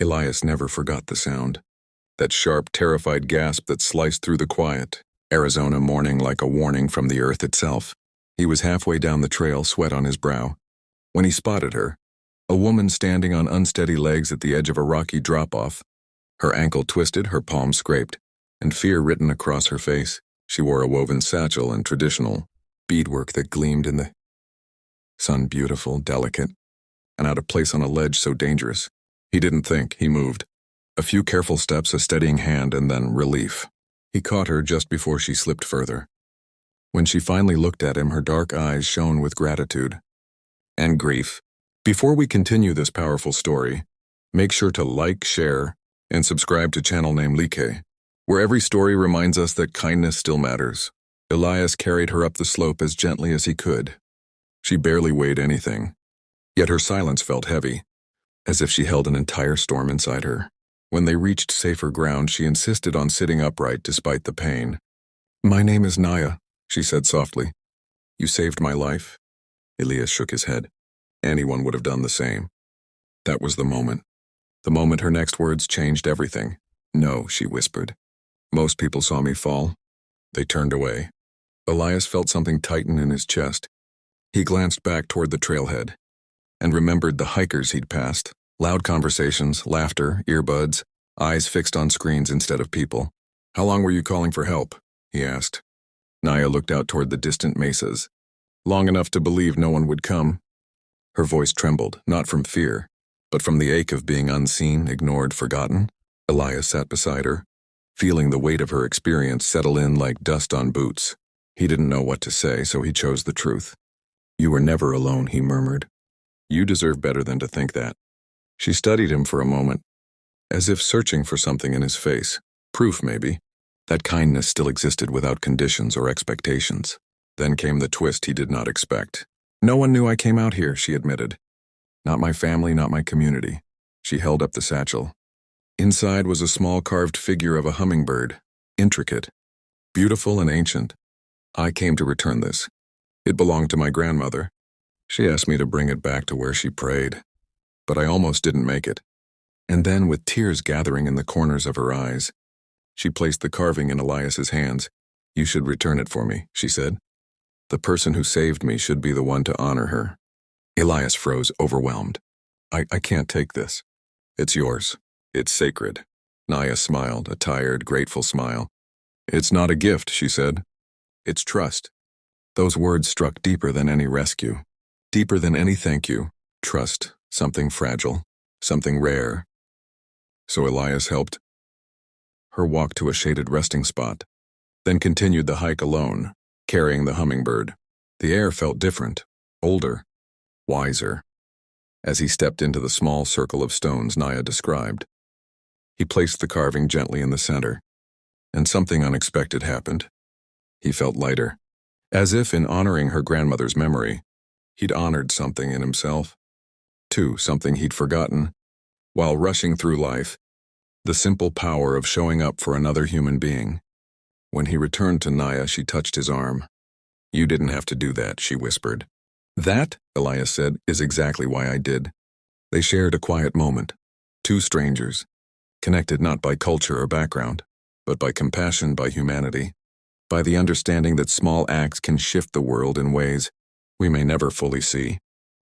Elias never forgot the sound. That sharp, terrified gasp that sliced through the quiet. Arizona morning like a warning from the earth itself. He was halfway down the trail, sweat on his brow, when he spotted her, a woman standing on unsteady legs at the edge of a rocky drop-off. Her ankle twisted, her palm scraped, and fear written across her face. She wore a woven satchel and traditional beadwork that gleamed in the sun, beautiful, delicate, and out of place on a ledge so dangerous. He didn't think, he moved. A few careful steps, a steadying hand, and then relief. He caught her just before she slipped further. When she finally looked at him, her dark eyes shone with gratitude and grief. Before we continue this powerful story, make sure to like, share, and subscribe to channel name Like, where every story reminds us that kindness still matters. Elias carried her up the slope as gently as he could. She barely weighed anything, yet her silence felt heavy, as if she held an entire storm inside her. When they reached safer ground, she insisted on sitting upright despite the pain. "My name is Naya," she said softly. "You saved my life." Elias shook his head. Anyone would have done the same. That was the moment. The moment her next words changed everything. "No," she whispered. "Most people saw me fall." They turned away. Elias felt something tighten in his chest. He glanced back toward the trailhead and remembered the hikers he'd passed. Loud conversations, laughter, earbuds, eyes fixed on screens instead of people. "How long were you calling for help?" he asked. Naya looked out toward the distant mesas. "Long enough to believe no one would come." Her voice trembled, not from fear, but from the ache of being unseen, ignored, forgotten. Elias sat beside her, feeling the weight of her experience settle in like dust on boots. He didn't know what to say, so he chose the truth. "You were never alone," he murmured. "You deserve better than to think that." She studied him for a moment, as if searching for something in his face. Proof, maybe, that kindness still existed without conditions or expectations. Then came the twist he did not expect. "No one knew I came out here," she admitted. "Not my family, not my community." She held up the satchel. Inside was a small carved figure of a hummingbird, intricate, beautiful and ancient. "I came to return this. It belonged to my grandmother. She asked me to bring it back to where she prayed. But I almost didn't make it." And then, with tears gathering in the corners of her eyes, she placed the carving in Elias's hands. "You should return it for me," she said. "The person who saved me should be the one to honor her." Elias froze, overwhelmed. I can't take this." "It's yours. It's sacred." Naya smiled, a tired, grateful smile. "It's not a gift," she said. "It's trust." Those words struck deeper than any rescue, deeper than any thank you. Trust, something fragile, something rare. So Elias helped her walk to a shaded resting spot, then continued the hike alone, carrying the hummingbird. The air felt different, older, wiser, as he stepped into the small circle of stones Naya described. He placed the carving gently in the center, and something unexpected happened. He felt lighter, as if in honoring her grandmother's memory, he'd honored something in himself, too, something he'd forgotten. While rushing through life, the simple power of showing up for another human being. When he returned to Naya, she touched his arm. "You didn't have to do that," she whispered. "That," Elias said, "is exactly why I did." They shared a quiet moment. Two strangers, connected not by culture or background, but by compassion, by humanity, by the understanding that small acts can shift the world in ways we may never fully see.